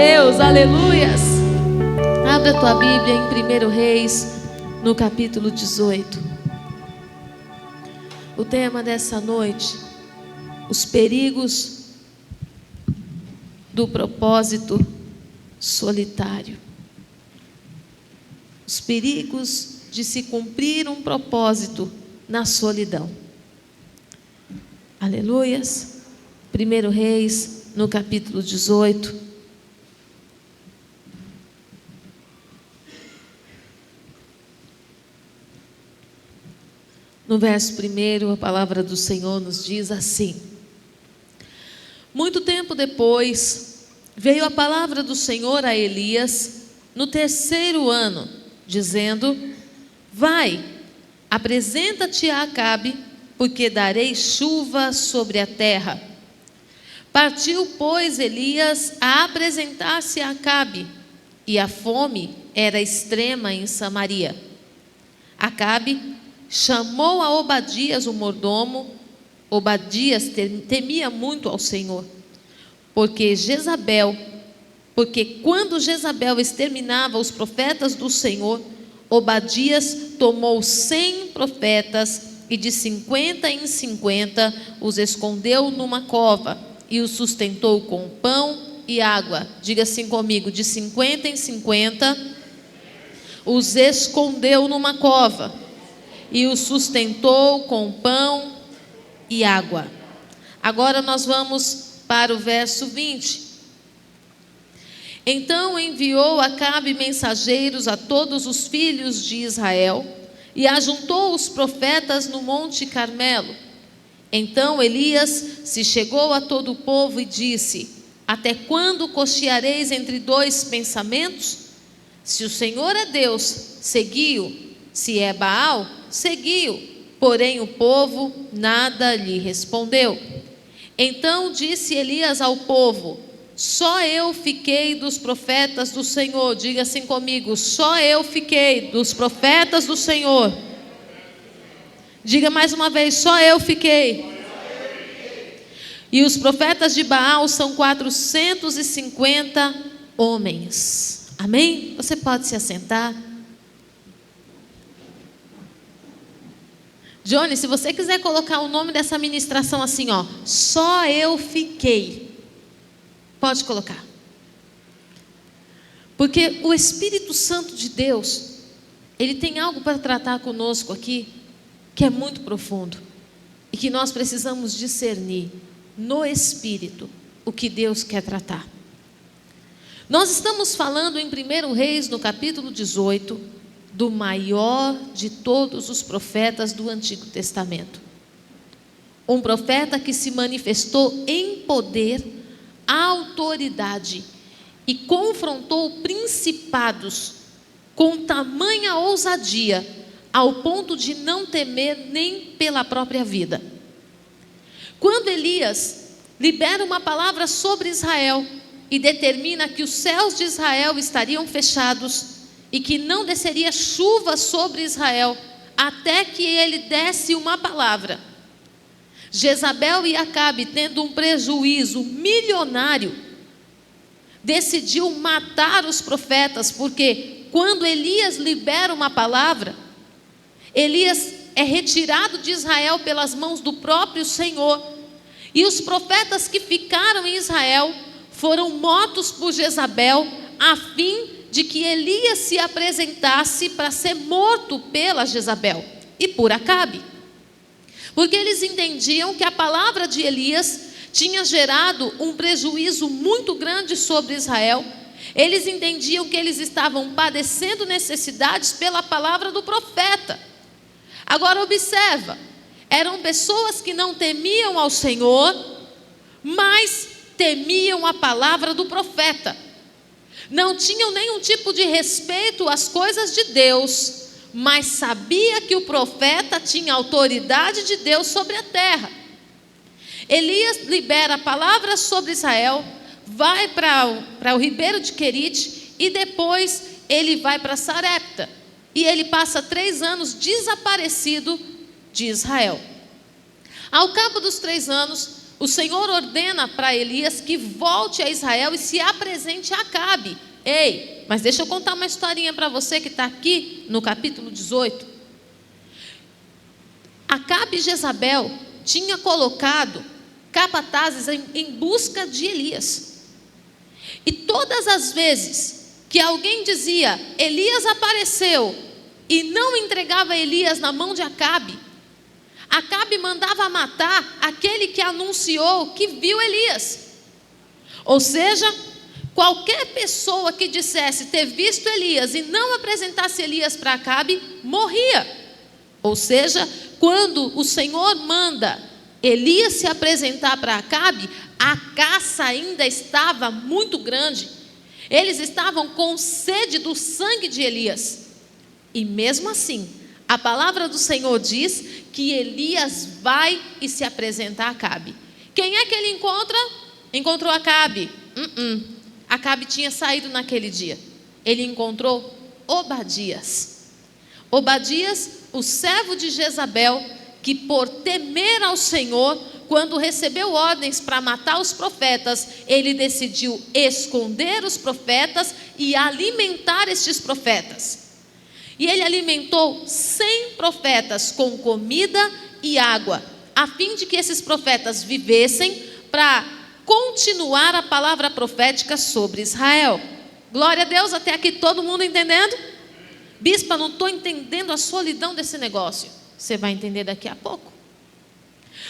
Deus, aleluias. Abra a tua Bíblia em 1 Reis, no capítulo 18. O tema dessa noite: os perigos do propósito solitário. Os perigos de se cumprir um propósito na solidão. Aleluias. 1 Reis, no capítulo 18. No verso 1, a palavra do Senhor nos diz assim: muito tempo depois, veio a palavra do Senhor a Elias, no 3º ano, dizendo: vai, apresenta-te a Acabe, porque darei chuva sobre a terra. Partiu, pois, Elias a apresentar-se a Acabe, e a fome era extrema em Samaria. Acabe chamou a Obadias, o mordomo. Obadias temia muito ao Senhor, porque quando Jezabel exterminava os profetas do Senhor, Obadias tomou 100 profetas e de 50 em 50 os escondeu numa cova e os sustentou com pão e água. Diga assim comigo: de 50 em 50 os escondeu numa cova e os sustentou com pão e água. Agora nós vamos para o verso 20. Então enviou Acabe mensageiros a todos os filhos de Israel e ajuntou os profetas no monte Carmelo. Então Elias se chegou a todo o povo e disse: até quando cocheareis entre dois pensamentos? Se o Senhor é Deus, segui-o; se é Baal, seguiu. Porém o povo nada lhe respondeu. Então disse Elias ao povo: só eu fiquei dos profetas do Senhor. Diga assim comigo: só eu fiquei dos profetas do Senhor. Diga mais uma vez: só eu fiquei. E os profetas de Baal são 450 homens. Amém? Você pode se assentar. Johnny, se você quiser colocar o nome dessa ministração assim, ó, só eu fiquei, pode colocar. Porque o Espírito Santo de Deus, ele tem algo para tratar conosco aqui, que é muito profundo, e que nós precisamos discernir no Espírito o que Deus quer tratar. Nós estamos falando em 1 Reis, no capítulo 18, do maior de todos os profetas do Antigo Testamento. Um profeta que se manifestou em poder, autoridade e confrontou principados com tamanha ousadia, ao ponto de não temer nem pela própria vida. Quando Elias libera uma palavra sobre Israel e determina que os céus de Israel estariam fechados e que não desceria chuva sobre Israel até que ele desse uma palavra, Jezabel e Acabe, tendo um prejuízo milionário, decidiu matar os profetas, porque quando Elias libera uma palavra, Elias é retirado de Israel pelas mãos do próprio Senhor, e os profetas que ficaram em Israel foram mortos por Jezabel, a fim de que Elias se apresentasse para ser morto pela Jezabel e por Acabe, porque eles entendiam que a palavra de Elias tinha gerado um prejuízo muito grande sobre Israel. Eles entendiam que eles estavam padecendo necessidades pela palavra do profeta. Agora observa, eram pessoas que não temiam ao Senhor, mas temiam a palavra do profeta. Não tinham nenhum tipo de respeito às coisas de Deus, mas sabia que o profeta tinha autoridade de Deus sobre a terra. Elias libera a palavra sobre Israel, vai para o ribeiro de Querite e depois ele vai para Sarepta. E ele passa 3 anos desaparecido de Israel. Ao cabo dos 3 anos, o Senhor ordena para Elias que volte a Israel e se apresente a Acabe. Ei, mas deixa eu contar uma historinha para você que está aqui no capítulo 18. Acabe e Jezabel tinha colocado capatazes em busca de Elias. E todas as vezes que alguém dizia, Elias apareceu, e não entregava Elias na mão de Acabe, Acabe mandava matar aquele que anunciou que viu Elias. Ou seja, qualquer pessoa que dissesse ter visto Elias e não apresentasse Elias para Acabe, morria. Ou seja, quando o Senhor manda Elias se apresentar para Acabe, a caça ainda estava muito grande. Eles estavam com sede do sangue de Elias. E mesmo assim, a palavra do Senhor diz que Elias vai e se apresenta a Acabe. Quem é que ele encontra? Encontrou Acabe. Acabe tinha saído naquele dia. Ele encontrou Obadias. Obadias, o servo de Jezabel, que por temer ao Senhor, quando recebeu ordens para matar os profetas, ele decidiu esconder os profetas e alimentar estes profetas. E ele alimentou 100 profetas com comida e água, a fim de que esses profetas vivessem para continuar a palavra profética sobre Israel. Glória a Deus, até aqui todo mundo entendendo? Bispa, não estou entendendo a solidão desse negócio. Você vai entender daqui a pouco.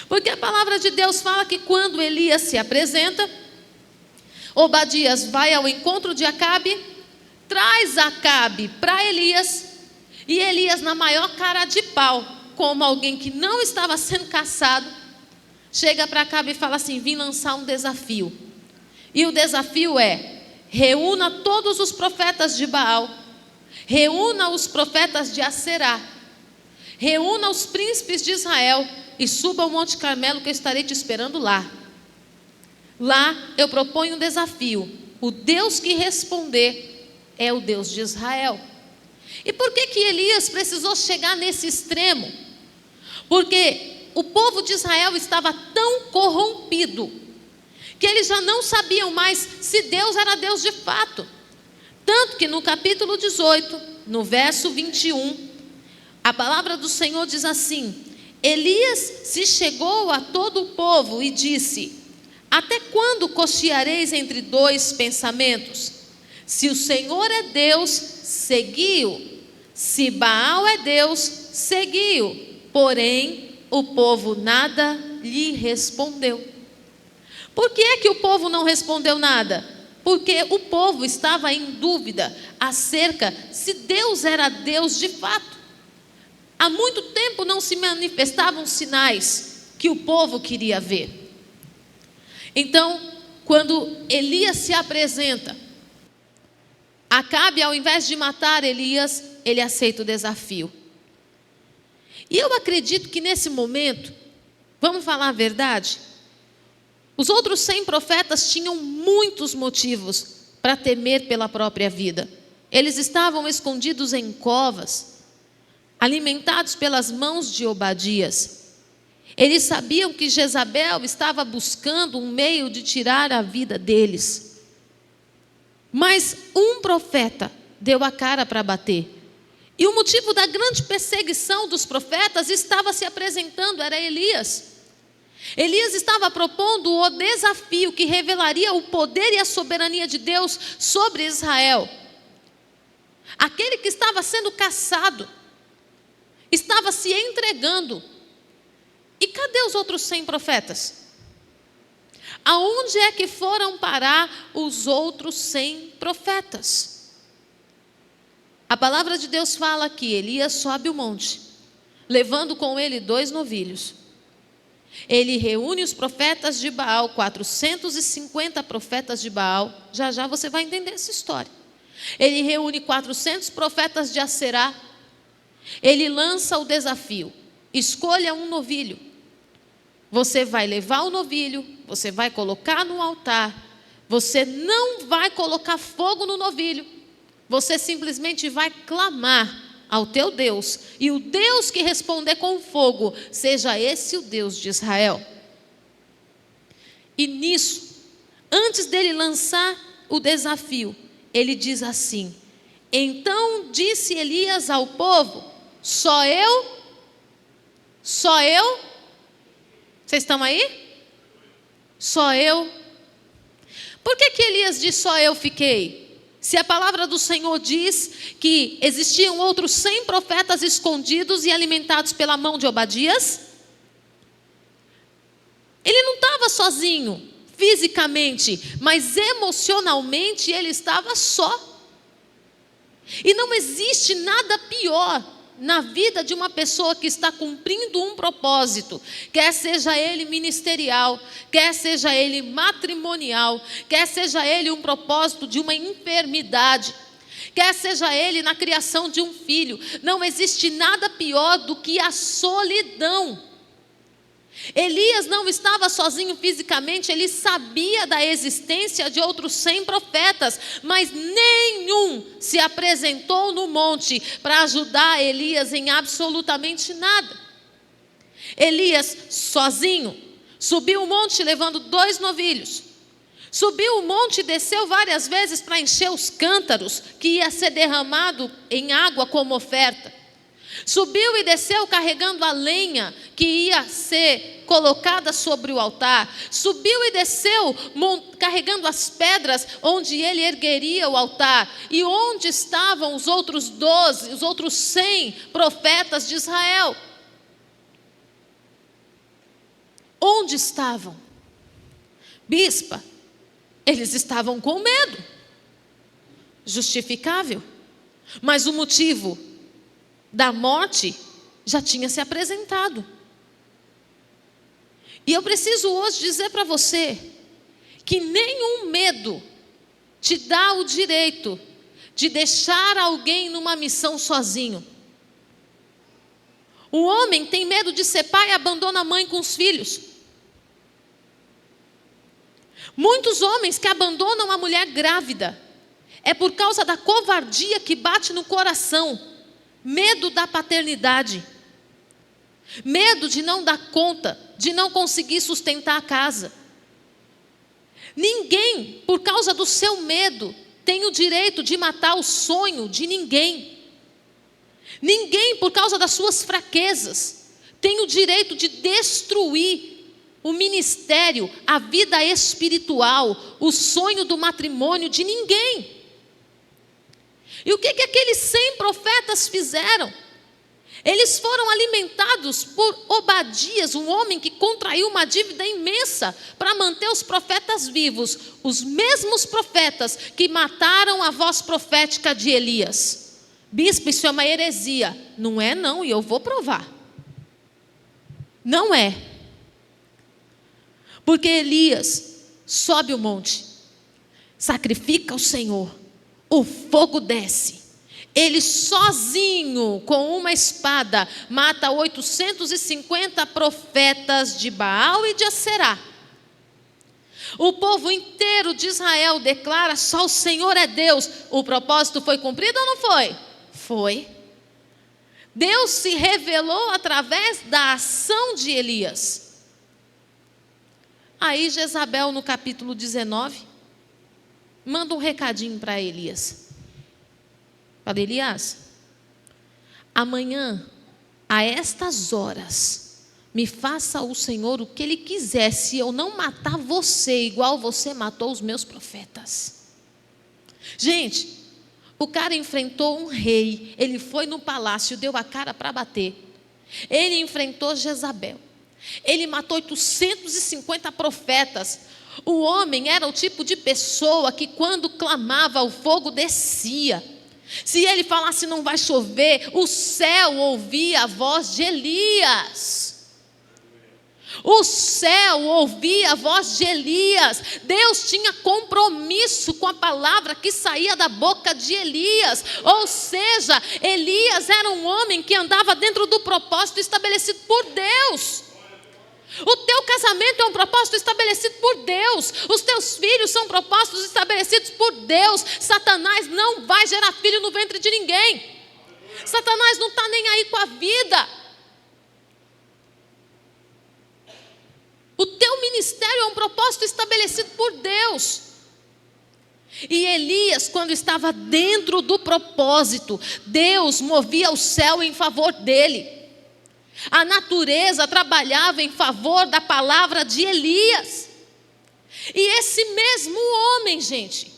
Porque a palavra de Deus fala que quando Elias se apresenta, Obadias vai ao encontro de Acabe, traz Acabe para Elias, e Elias, na maior cara de pau, como alguém que não estava sendo caçado, chega para Acabe e fala assim: vim lançar um desafio. E o desafio é: reúna todos os profetas de Baal, reúna os profetas de Aserá, reúna os príncipes de Israel e suba ao Monte Carmelo, que eu estarei te esperando lá. Lá eu proponho um desafio: o Deus que responder é o Deus de Israel. E por que Elias precisou chegar nesse extremo? Porque o povo de Israel estava tão corrompido que eles já não sabiam mais se Deus era Deus de fato. Tanto que no capítulo 18, no verso 21, a palavra do Senhor diz assim: Elias se chegou a todo o povo e disse: até quando cocheareis entre dois pensamentos? Se o Senhor é Deus, segui-o. Se Baal é Deus, segui-o. Porém, o povo nada lhe respondeu. Por que é que o povo não respondeu nada? Porque o povo estava em dúvida acerca se Deus era Deus de fato. Há muito tempo não se manifestavam sinais que o povo queria ver. Então, quando Elias se apresenta, Acabe, ao invés de matar Elias, ele aceita o desafio. E eu acredito que nesse momento, vamos falar a verdade, os outros 100 profetas tinham muitos motivos para temer pela própria vida. Eles estavam escondidos em covas, alimentados pelas mãos de Obadias. Eles sabiam que Jezabel estava buscando um meio de tirar a vida deles. Mas um profeta deu a cara para bater. E o motivo da grande perseguição dos profetas estava se apresentando, era Elias. Elias estava propondo o desafio que revelaria o poder e a soberania de Deus sobre Israel. Aquele que estava sendo caçado, estava se entregando. E cadê os outros 100 profetas? Aonde é que foram parar os outros 100 profetas? A palavra de Deus fala que Elias sobe o monte, levando com ele 2 novilhos. Ele reúne os profetas de Baal, 450 profetas de Baal. Já já você vai entender essa história. Ele reúne 400 profetas de Aserá. Ele lança o desafio: escolha um novilho. Você vai levar o novilho, você vai colocar no altar, você não vai colocar fogo no novilho, você simplesmente vai clamar ao teu Deus, e o Deus que responder com fogo, seja esse o Deus de Israel. E nisso, antes dele lançar o desafio, ele diz assim: então disse Elias ao povo: só eu? Vocês estão aí? Só eu? Por que Elias diz só eu fiquei? Se a palavra do Senhor diz que existiam outros 100 profetas escondidos e alimentados pela mão de Obadias, ele não estava sozinho fisicamente, mas emocionalmente ele estava só. E não existe nada pior na vida de uma pessoa que está cumprindo um propósito, quer seja ele ministerial, quer seja ele matrimonial, quer seja ele um propósito de uma enfermidade, quer seja ele na criação de um filho. Não existe nada pior do que a solidão. Elias não estava sozinho fisicamente, ele sabia da existência de outros 100 profetas, mas nenhum se apresentou no monte para ajudar Elias em absolutamente nada. Elias, sozinho, subiu o monte levando 2 novilhos. Subiu o monte e desceu várias vezes para encher os cântaros que ia ser derramado em água como oferta. Subiu e desceu carregando a lenha que ia ser colocada sobre o altar. Subiu e desceu carregando as pedras onde ele ergueria o altar. E onde estavam os outros 12, os outros 100 profetas de Israel? Onde estavam? Bispa, eles estavam com medo. Justificável. Mas o motivo da morte já tinha se apresentado. E eu preciso hoje dizer para você que nenhum medo te dá o direito de deixar alguém numa missão sozinho. O homem tem medo de ser pai e abandona a mãe com os filhos. Muitos homens que abandonam a mulher grávida é por causa da covardia que bate no coração. Medo da paternidade, medo de não dar conta, de não conseguir sustentar a casa. Ninguém, por causa do seu medo, tem o direito de matar o sonho de ninguém. Ninguém, por causa das suas fraquezas, tem o direito de destruir o ministério, a vida espiritual, o sonho do matrimônio de ninguém. E o que aqueles 100 profetas fizeram? Eles foram alimentados por Obadias, um homem que contraiu uma dívida imensa para manter os profetas vivos. Os mesmos profetas que mataram a voz profética de Elias. Bispo, isso é uma heresia. Não é não, e eu vou provar. Não é. Porque Elias sobe o monte, sacrifica ao Senhor. O fogo desce. Ele sozinho, com uma espada, mata 850 profetas de Baal e de Aserá. O povo inteiro de Israel declara: só o Senhor é Deus. O propósito foi cumprido ou não foi? Foi. Deus se revelou através da ação de Elias. Aí Jezabel, no capítulo 19, manda um recadinho para Elias. Fala: Elias, amanhã, a estas horas, me faça o Senhor o que Ele quiser, se eu não matar você, igual você matou os meus profetas. Gente, o cara enfrentou um rei, ele foi no palácio, deu a cara para bater. Ele enfrentou Jezabel. Ele matou 850 profetas. O homem era o tipo de pessoa que quando clamava, o fogo descia. Se ele falasse não vai chover, o céu ouvia a voz de Elias. O céu ouvia a voz de Elias. Deus tinha compromisso com a palavra que saía da boca de Elias. Ou seja, Elias era um homem que andava dentro do propósito estabelecido por Deus. O teu casamento é um propósito estabelecido por Deus. Os teus filhos são propósitos estabelecidos por Deus. Satanás não vai gerar filho no ventre de ninguém. Satanás não está nem aí com a vida. O teu ministério é um propósito estabelecido por Deus. E Elias, quando estava dentro do propósito, Deus movia o céu em favor dele. A natureza trabalhava em favor da palavra de Elias. E esse mesmo homem, gente,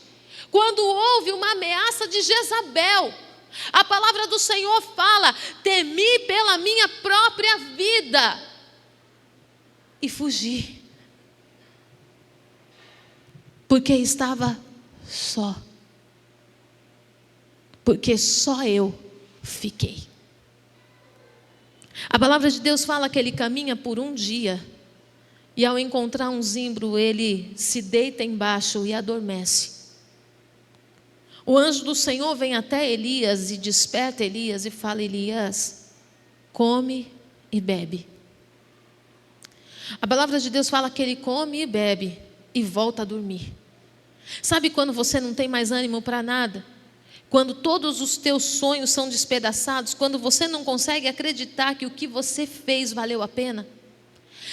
quando houve uma ameaça de Jezabel, a palavra do Senhor fala: temi pela minha própria vida e fugi, porque estava só, porque só eu fiquei. A palavra de Deus fala que ele caminha por um dia, e ao encontrar um zimbro, ele se deita embaixo e adormece. O anjo do Senhor vem até Elias e desperta Elias e fala: Elias, come e bebe. A palavra de Deus fala que ele come e bebe e volta a dormir. Sabe quando você não tem mais ânimo para nada? Quando todos os teus sonhos são despedaçados? Quando você não consegue acreditar que o que você fez valeu a pena?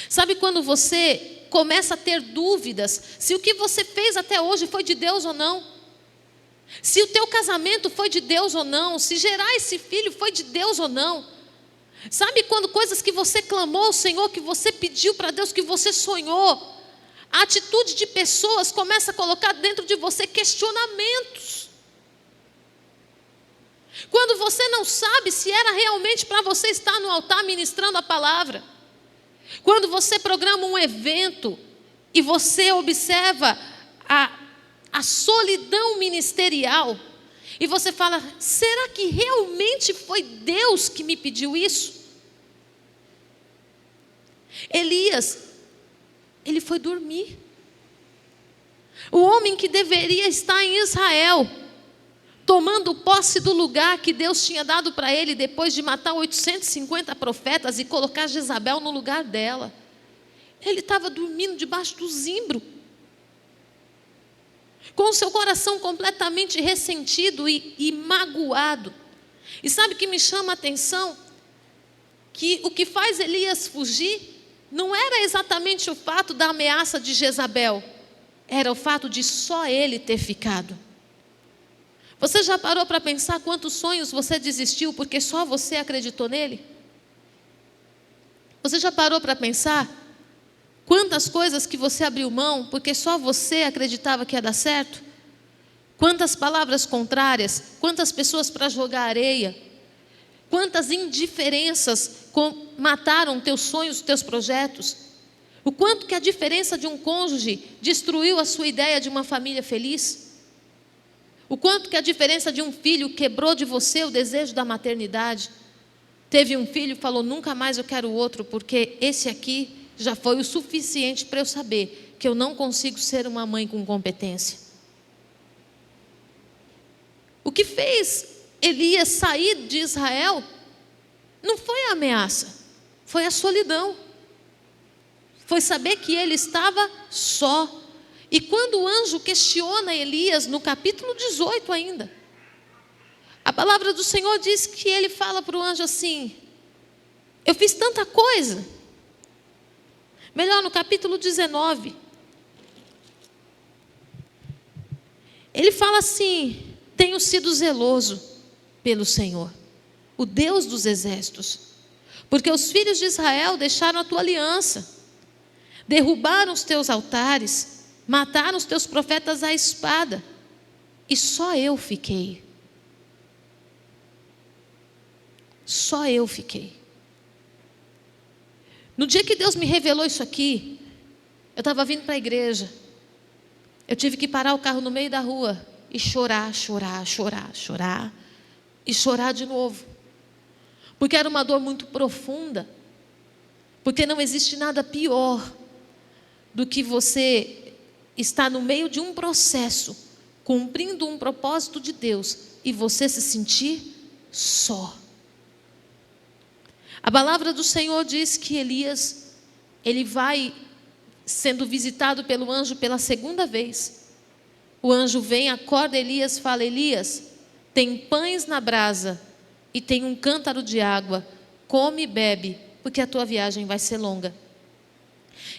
Sabe quando você começa a ter dúvidas se o que você fez até hoje foi de Deus ou não? Se o teu casamento foi de Deus ou não? Se gerar esse filho foi de Deus ou não? Sabe quando coisas que você clamou ao Senhor, que você pediu para Deus, que você sonhou, a atitude de pessoas começa a colocar dentro de você questionamentos. Quando você não sabe se era realmente para você estar no altar ministrando a palavra. Quando você programa um evento e você observa a solidão ministerial, e você fala: será que realmente foi Deus que me pediu isso? Elias, ele foi dormir. O homem que deveria estar em Israel, tomando posse do lugar que Deus tinha dado para ele, depois de matar 850 profetas e colocar Jezabel no lugar dela, ele estava dormindo debaixo do zimbro, com o seu coração completamente ressentido e magoado. E sabe o que me chama a atenção? Que o que faz Elias fugir não era exatamente o fato da ameaça de Jezabel, era o fato de só ele ter ficado. Você já parou para pensar quantos sonhos você desistiu porque só você acreditou nele? Você já parou para pensar quantas coisas que você abriu mão porque só você acreditava que ia dar certo? Quantas palavras contrárias, quantas pessoas para jogar areia, quantas indiferenças mataram teus sonhos, teus projetos? O quanto que a diferença de um cônjuge destruiu a sua ideia de uma família feliz? O quanto que a diferença de um filho quebrou de você o desejo da maternidade? Teve um filho e falou: nunca mais eu quero outro, porque esse aqui já foi o suficiente para eu saber que eu não consigo ser uma mãe com competência. O que fez Elias sair de Israel não foi a ameaça, foi a solidão. Foi saber que ele estava só. E quando o anjo questiona Elias, no capítulo 18 ainda, a palavra do Senhor diz que ele fala para o anjo assim: eu fiz tanta coisa. Melhor, no capítulo 19, ele fala assim: tenho sido zeloso pelo Senhor, o Deus dos exércitos, porque os filhos de Israel deixaram a tua aliança, derrubaram os teus altares, mataram os teus profetas à espada, e só eu fiquei. Só eu fiquei. No dia que Deus me revelou isso aqui, eu estava vindo para a igreja, eu tive que parar o carro no meio da rua e chorar e chorar de novo, porque era uma dor muito profunda, porque não existe nada pior do que você estar no meio de um processo, cumprindo um propósito de Deus, e você se sentir só. A palavra do Senhor diz que Elias, ele vai sendo visitado pelo anjo pela segunda vez. O anjo vem, acorda Elias, fala: Elias, tem pães na brasa e tem um cântaro de água, come e bebe, porque a tua viagem vai ser longa.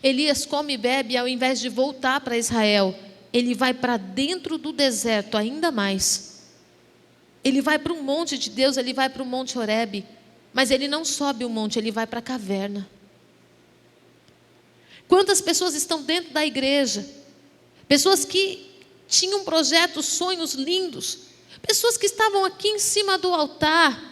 Elias come e bebe, e ao invés de voltar para Israel, ele vai para dentro do deserto ainda mais. Ele vai para o monte de Deus, ele vai para o monte Horebe, mas ele não sobe o monte, ele vai para a caverna. Quantas pessoas estão dentro da igreja? Pessoas que tinham projetos, sonhos lindos, pessoas que estavam aqui em cima do altar,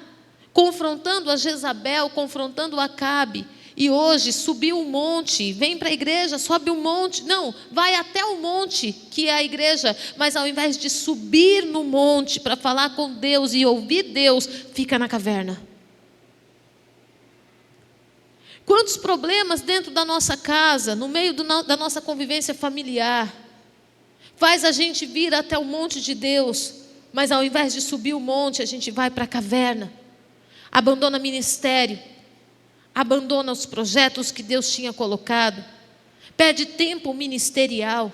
confrontando a Jezabel, confrontando a Acabe, e hoje subiu o monte, vem para a igreja, sobe o monte, não, vai até o monte que é a igreja, mas ao invés de subir no monte para falar com Deus e ouvir Deus, fica na caverna. Quantos problemas dentro da nossa casa, no meio da nossa convivência familiar, faz a gente vir até o monte de Deus, mas ao invés de subir o monte, a gente vai para a caverna, abandona ministério, abandona os projetos que Deus tinha colocado, perde tempo ministerial,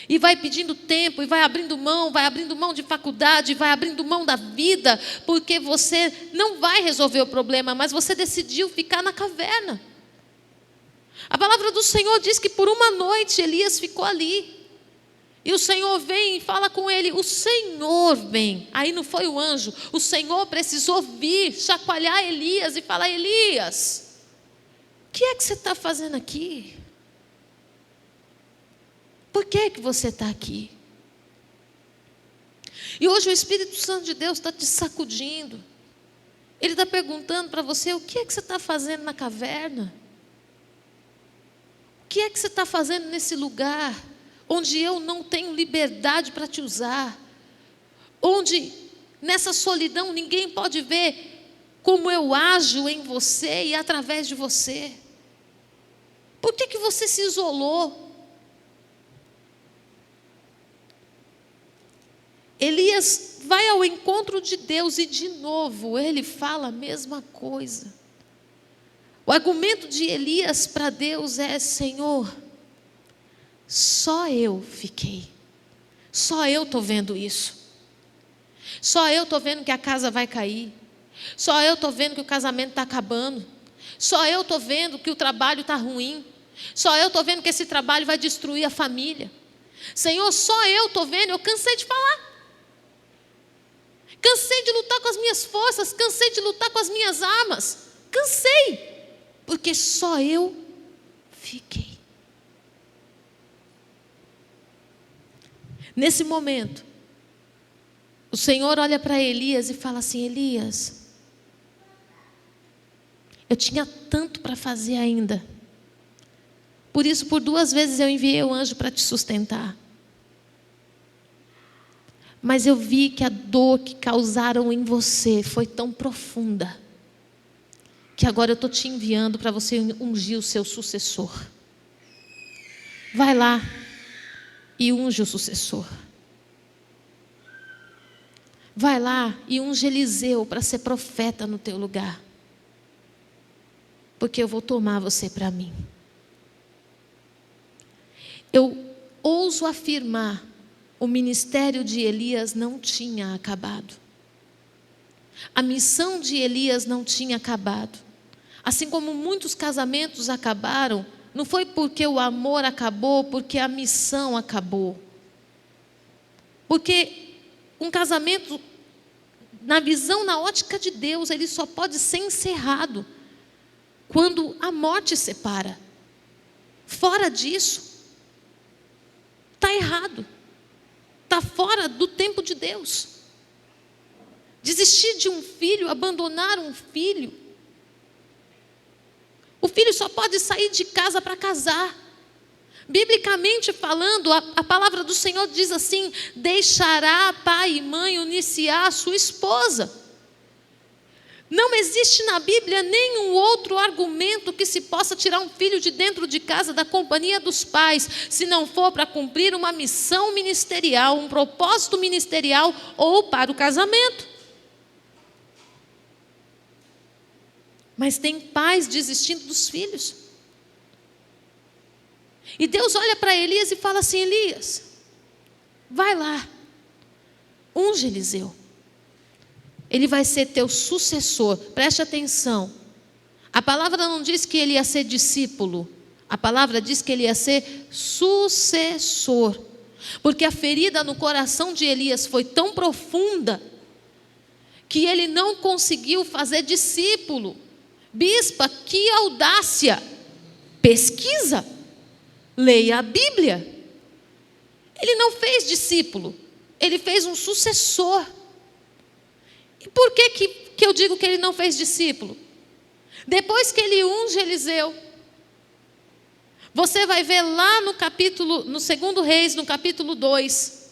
e vai pedindo tempo, e vai abrindo mão de faculdade, vai abrindo mão da vida, porque você não vai resolver o problema, mas você decidiu ficar na caverna. A palavra do Senhor diz que por uma noite Elias ficou ali, e o Senhor vem e fala com ele, o Senhor vem, aí não foi o anjo, o Senhor precisou vir, chacoalhar Elias e falar, Elias, o que é que você está fazendo aqui? Por que você está aqui? E hoje o Espírito Santo de Deus está te sacudindo. Ele está perguntando para você, o que é que você está fazendo na caverna? O que é que você está fazendo nesse lugar onde eu não tenho liberdade para te usar? Onde nessa solidão ninguém pode ver como eu ajo em você e através de você? Por que você se isolou? Elias vai ao encontro de Deus e de novo ele fala a mesma coisa. O argumento de Elias para Deus é, Senhor, só eu fiquei, só eu estou vendo isso, só eu estou vendo que a casa vai cair, só eu estou vendo que o casamento está acabando, só eu estou vendo que o trabalho está ruim, só eu estou vendo que esse trabalho vai destruir a família. Senhor, só eu estou vendo, eu cansei de falar. Cansei de lutar com as minhas forças, cansei de lutar com as minhas armas, cansei, porque só eu fiquei. Nesse momento, o Senhor olha para Elias e fala assim, Elias, eu tinha tanto para fazer ainda, por isso por 2 vezes eu enviei o anjo para te sustentar. Mas eu vi que a dor que causaram em você foi tão profunda, que agora eu estou te enviando para você ungir o seu sucessor. Vai lá e unge o sucessor. Vai lá e unge Eliseu para ser profeta no teu lugar. Porque eu vou tomar você para mim. Eu ouso afirmar, o ministério de Elias não tinha acabado. A missão de Elias não tinha acabado. Assim como muitos casamentos acabaram, não foi porque o amor acabou, porque a missão acabou. Porque um casamento, na visão, na ótica de Deus, ele só pode ser encerrado quando a morte separa. Fora disso, está errado. Está fora do tempo de Deus. Desistir de um filho, abandonar um filho. O filho só pode sair de casa para casar. Biblicamente falando, a palavra do Senhor diz assim, deixará pai e mãe uniciar a sua esposa. Não existe na Bíblia nenhum outro argumento que se possa tirar um filho de dentro de casa da companhia dos pais, se não for para cumprir uma missão ministerial, um propósito ministerial ou para o casamento. Mas tem pais desistindo dos filhos. E Deus olha para Elias e fala assim, Elias, vai lá, unge Eliseu. Ele vai ser teu sucessor. Preste atenção. A palavra não diz que ele ia ser discípulo. A palavra diz que ele ia ser sucessor. Porque a ferida no coração de Elias foi tão profunda que ele não conseguiu fazer discípulo. Bispa, que audácia! Pesquisa, leia a Bíblia. Ele não fez discípulo, ele fez um sucessor. E por que eu digo que ele não fez discípulo? Depois que ele unge Eliseu, você vai ver lá no 2 Reis, no capítulo 2,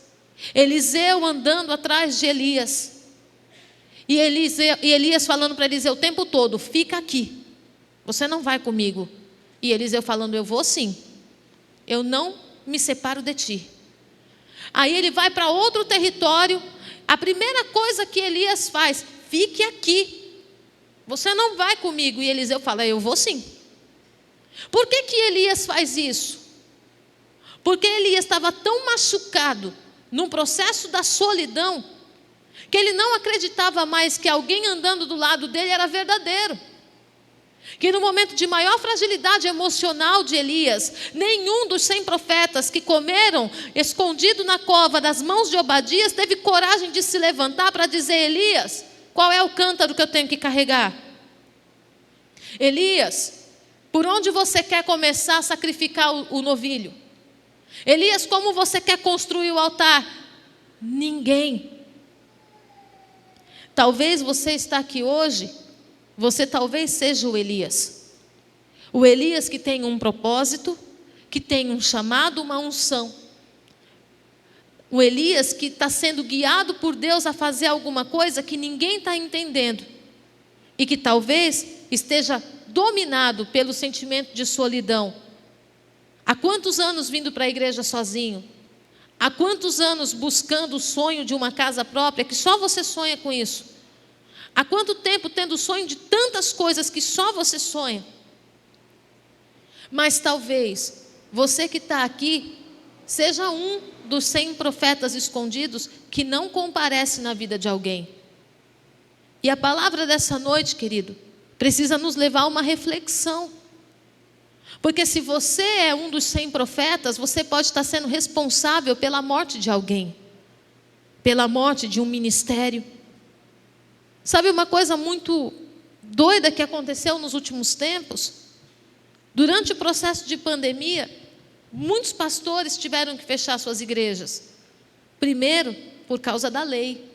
Eliseu andando atrás de Elias. E Elias falando para Eliseu o tempo todo: fica aqui, você não vai comigo. E Eliseu falando: eu vou sim, eu não me separo de ti. Aí ele vai para outro território, a primeira coisa que Elias faz: fique aqui, você não vai comigo. E Eliseu fala: eu vou sim. Por que Elias faz isso? Porque Elias estava tão machucado num processo da solidão, que ele não acreditava mais que alguém andando do lado dele era verdadeiro. Que no momento de maior fragilidade emocional de Elias, nenhum dos 100 profetas que comeram escondido na cova das mãos de Obadias teve coragem de se levantar para dizer: Elias, qual é o cântaro que eu tenho que carregar? Elias, por onde você quer começar a sacrificar o novilho? Elias, como você quer construir o altar? Ninguém. Talvez você está aqui hoje, você talvez seja o Elias. O Elias que tem um propósito, que tem um chamado, uma unção. O Elias que está sendo guiado por Deus a fazer alguma coisa que ninguém está entendendo. E que talvez esteja dominado pelo sentimento de solidão. Há quantos anos vindo para a igreja sozinho? Há quantos anos buscando o sonho de uma casa própria, que só você sonha com isso? Há quanto tempo tendo o sonho de tantas coisas que só você sonha? Mas talvez você que está aqui seja um dos 100 profetas escondidos que não comparece na vida de alguém. E a palavra dessa noite, querido, precisa nos levar a uma reflexão. Porque se você é um dos 100 profetas, você pode estar sendo responsável pela morte de alguém, pela morte de um ministério. Sabe uma coisa muito doida que aconteceu nos últimos tempos? Durante o processo de pandemia, muitos pastores tiveram que fechar suas igrejas. Primeiro, por causa da lei.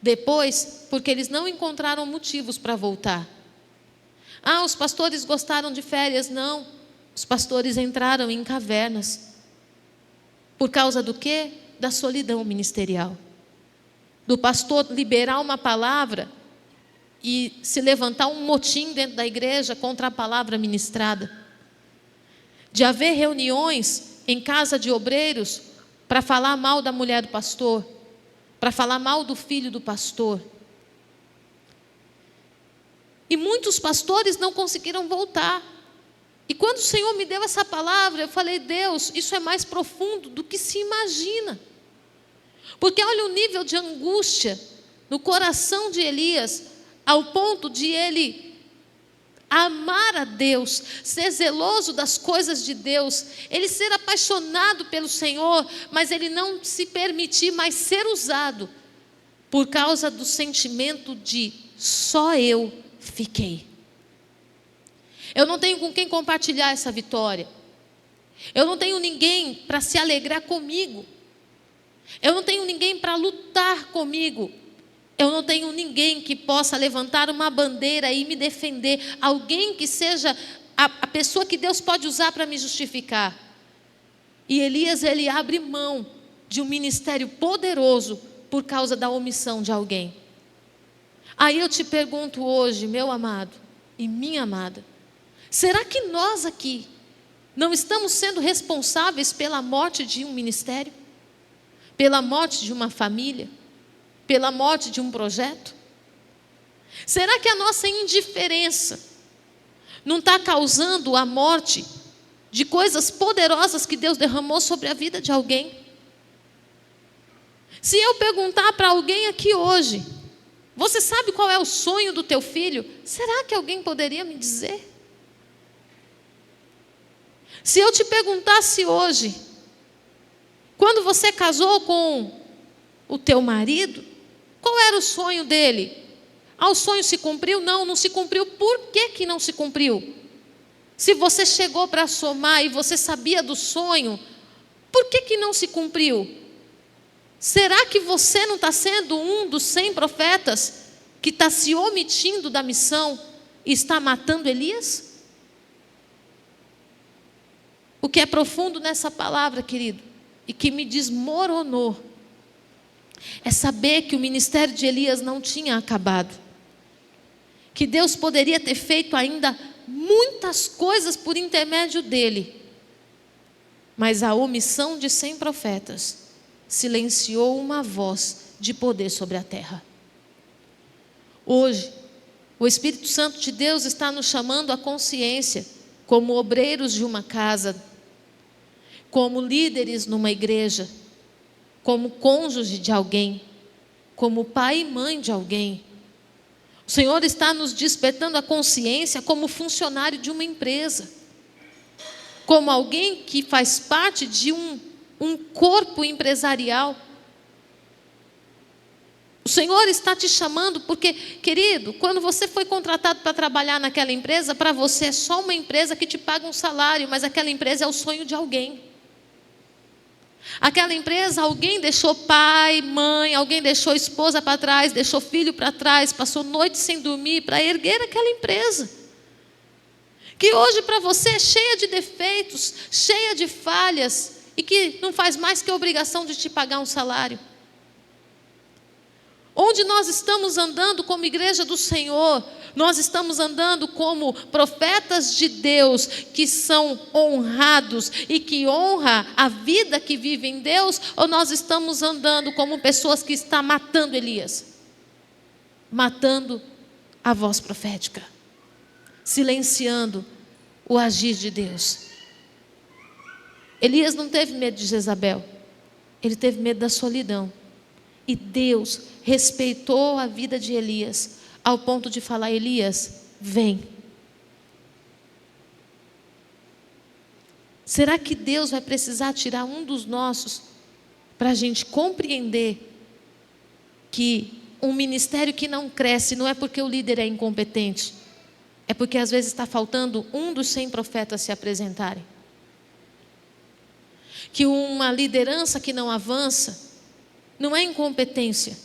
Depois, porque eles não encontraram motivos para voltar. Ah, os pastores gostaram de férias. Não, os pastores entraram em cavernas. Por causa do quê? Da solidão ministerial. Do pastor liberar uma palavra e se levantar um motim dentro da igreja contra a palavra ministrada. De haver reuniões em casa de obreiros para falar mal da mulher do pastor, para falar mal do filho do pastor. E muitos pastores não conseguiram voltar. E quando o Senhor me deu essa palavra, eu falei: Deus, isso é mais profundo do que se imagina. Porque olha o nível de angústia no coração de Elias, ao ponto de ele amar a Deus, ser zeloso das coisas de Deus, ele ser apaixonado pelo Senhor, mas ele não se permitir mais ser usado, por causa do sentimento de só eu fiquei. Eu não tenho com quem compartilhar essa vitória. Eu não tenho ninguém para se alegrar comigo. Eu não tenho ninguém para lutar comigo. Eu não tenho ninguém que possa levantar uma bandeira e me defender. Alguém que seja a pessoa que Deus pode usar para me justificar. E Elias, ele abre mão de um ministério poderoso por causa da omissão de alguém. Aí eu te pergunto hoje, meu amado e minha amada, será que nós aqui não estamos sendo responsáveis pela morte de um ministério? Pela morte de uma família? Pela morte de um projeto? Será que a nossa indiferença não está causando a morte de coisas poderosas que Deus derramou sobre a vida de alguém? Se eu perguntar para alguém aqui hoje: você sabe qual é o sonho do teu filho? Será que alguém poderia me dizer? Se eu te perguntasse hoje, quando você casou com o teu marido, qual era o sonho dele? O sonho se cumpriu? Não, não se cumpriu. Por que que não se cumpriu? Se você chegou para somar e você sabia do sonho, por que que não se cumpriu? Será que você não está sendo um dos 100 profetas que está se omitindo da missão e está matando Elias? O que é profundo nessa palavra, querido, e que me desmoronou, é saber que o ministério de Elias não tinha acabado. Que Deus poderia ter feito ainda muitas coisas por intermédio dele. Mas a omissão de 100 profetas silenciou uma voz de poder sobre a terra. Hoje, o Espírito Santo de Deus está nos chamando à consciência, como obreiros de uma casa, como líderes numa igreja, como cônjuge de alguém, como pai e mãe de alguém. O Senhor está nos despertando a consciência como funcionário de uma empresa, como alguém que faz parte de um corpo empresarial. O Senhor está te chamando porque, querido, quando você foi contratado para trabalhar naquela empresa, para você é só uma empresa que te paga um salário, mas aquela empresa é o sonho de alguém. Aquela empresa, alguém deixou pai, mãe, alguém deixou esposa para trás, deixou filho para trás, passou noite sem dormir para erguer aquela empresa. Que hoje para você é cheia de defeitos, cheia de falhas, e que não faz mais que a obrigação de te pagar um salário. Onde nós estamos andando como igreja do Senhor, nós estamos andando como profetas de Deus, que são honrados e que honra a vida que vive em Deus, ou nós estamos andando como pessoas que estão matando Elias, matando a voz profética, silenciando o agir de Deus? Elias não teve medo de Jezabel, ele teve medo da solidão. E Deus respeitou a vida de Elias, ao ponto de falar: Elias, vem. Será que Deus vai precisar tirar um dos nossos para a gente compreender que um ministério que não cresce não é porque o líder é incompetente, é porque às vezes está faltando um dos 100 profetas se apresentarem? Que uma liderança que não avança não é incompetência,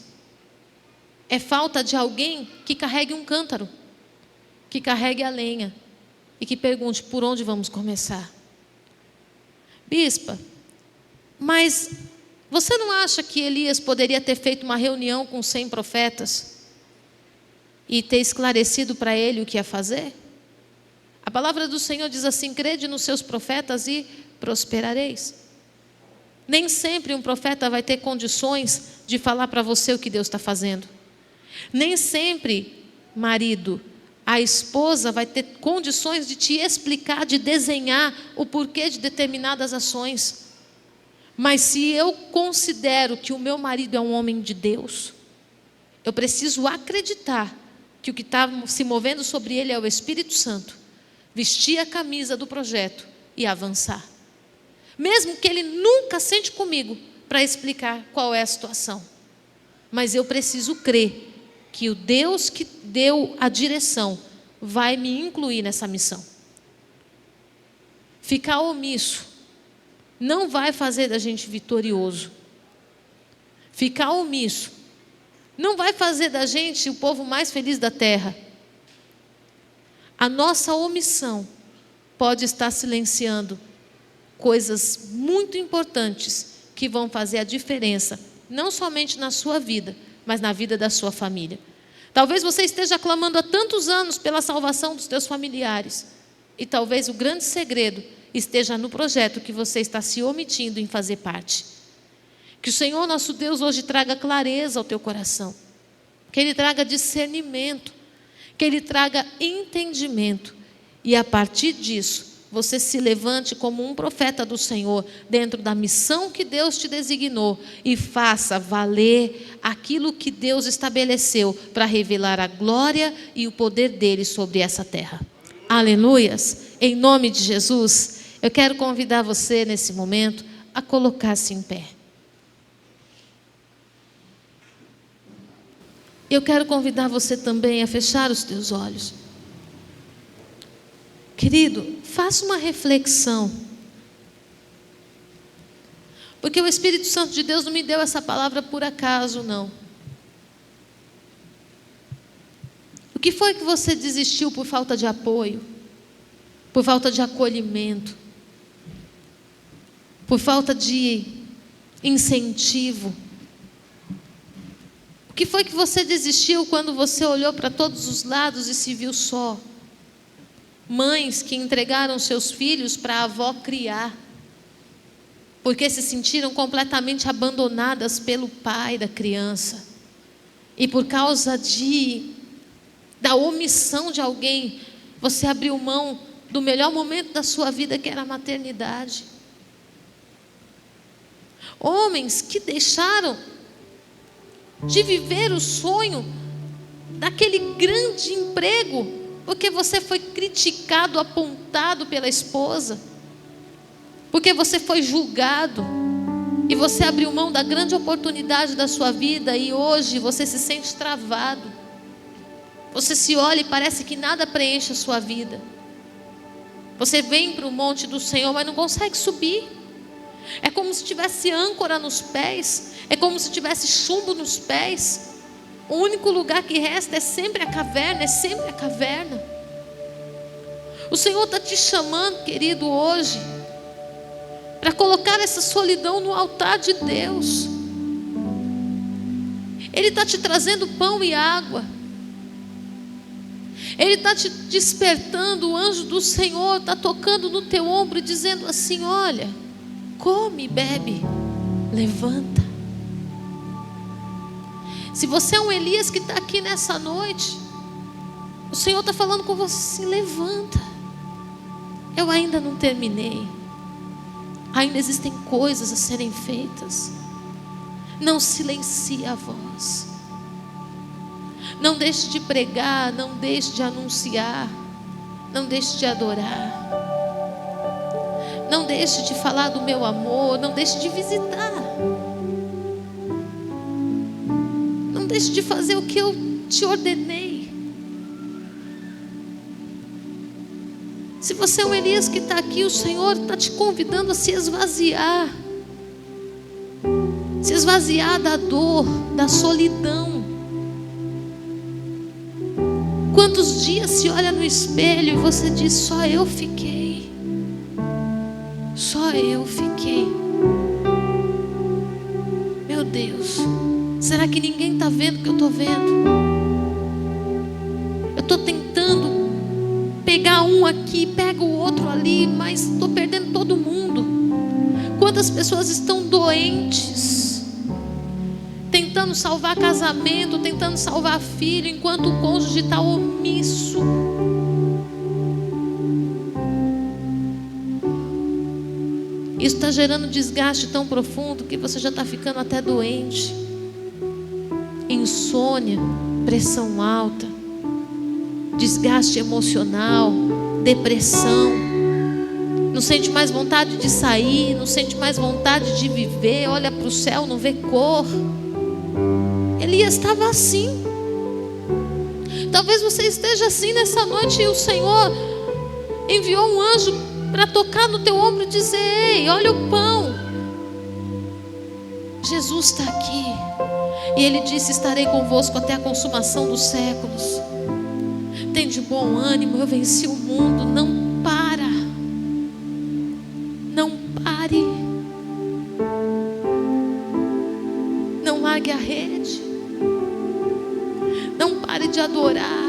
é falta de alguém que carregue um cântaro, que carregue a lenha e que pergunte: por onde vamos começar? Bispa, mas você não acha que Elias poderia ter feito uma reunião com 100 profetas e ter esclarecido para ele o que ia fazer? A palavra do Senhor diz assim: crede nos seus profetas e prosperareis. Nem sempre um profeta vai ter condições de falar para você o que Deus está fazendo. Nem sempre, marido, a esposa vai ter condições de te explicar, de desenhar o porquê de determinadas ações. Mas se eu considero que o meu marido é um homem de Deus, eu preciso acreditar que o que está se movendo sobre ele é o Espírito Santo, vestir a camisa do projeto e avançar. Mesmo que ele nunca sente comigo para explicar qual é a situação. Mas eu preciso crer que o Deus que deu a direção vai me incluir nessa missão. Ficar omisso não vai fazer da gente vitorioso. Ficar omisso não vai fazer da gente o povo mais feliz da terra. A nossa omissão pode estar silenciando coisas muito importantes que vão fazer a diferença, não somente na sua vida, mas na vida da sua família. Talvez você esteja clamando há tantos anos pela salvação dos teus familiares, e talvez o grande segredo esteja no projeto que você está se omitindo em fazer parte. Que o Senhor nosso Deus hoje traga clareza ao teu coração, que Ele traga discernimento, que Ele traga entendimento, e a partir disso você se levante como um profeta do Senhor, dentro da missão que Deus te designou, e faça valer aquilo que Deus estabeleceu para revelar a glória e o poder dele sobre essa terra. Aleluias! Em nome de Jesus. eu quero convidar você nesse momento a colocar-se em pé. Eu quero convidar você também a fechar os teus olhos. Querido, faça uma reflexão. Porque o Espírito Santo de Deus não me deu essa palavra por acaso, não. O que foi que você desistiu por falta de apoio? Por falta de acolhimento? Por falta de incentivo? O que foi que você desistiu quando você olhou para todos os lados e se viu só? Mães que entregaram seus filhos para a avó criar, porque se sentiram completamente abandonadas pelo pai da criança. E por causa da omissão de alguém, você abriu mão do melhor momento da sua vida, que era a maternidade. Homens que deixaram de viver o sonho daquele grande emprego, porque você foi criticado, apontado pela esposa, porque você foi julgado, e você abriu mão da grande oportunidade da sua vida, e hoje você se sente travado. Você se olha e parece que nada preenche a sua vida. Você vem para o monte do Senhor, mas não consegue subir. É como se tivesse âncora nos pés, é como se tivesse chumbo nos pés. O único lugar que resta é sempre a caverna, é sempre a caverna. O Senhor está te chamando, querido, hoje, para colocar essa solidão no altar de Deus. Ele está te trazendo pão e água. Ele está te despertando. O anjo do Senhor está tocando no teu ombro e dizendo assim: olha, come, bebe, levanta. Se você é um Elias que está aqui nessa noite, o Senhor está falando com você assim: levanta. Eu ainda não terminei. Ainda existem coisas a serem feitas. Não silencie a voz. Não deixe de pregar, não deixe de anunciar, não deixe de adorar. Não deixe de falar do meu amor, não deixe de visitar. Não deixe de fazer o que eu te ordenei. Se você é um Elias que está aqui, o Senhor está te convidando a se esvaziar. Se esvaziar da dor, da solidão. Quantos dias se olha no espelho e você diz: só eu fiquei. Só eu fiquei. Meu Deus, será que ninguém está vendo o que eu estou vendo? Eu estou tentando pegar um aqui, pego o outro ali, mas estou perdendo todo mundo. Quantas pessoas estão doentes, tentando salvar casamento, tentando salvar filho, enquanto o cônjuge está omisso. Isso está gerando desgaste tão profundo que você já está ficando até doente. Insônia, pressão alta, desgaste emocional, depressão. Não sente mais vontade de sair, não sente mais vontade de viver. Olha para o céu, não vê cor. Elias estava assim. Talvez você esteja assim nessa noite, e o Senhor enviou um anjo para tocar no teu ombro e dizer: ei, olha o pão. Jesus está aqui. E Ele disse: estarei convosco até a consumação dos séculos. Tem de bom ânimo, eu venci o mundo. Não para. Não pare. Não largue a rede. Não pare de adorar.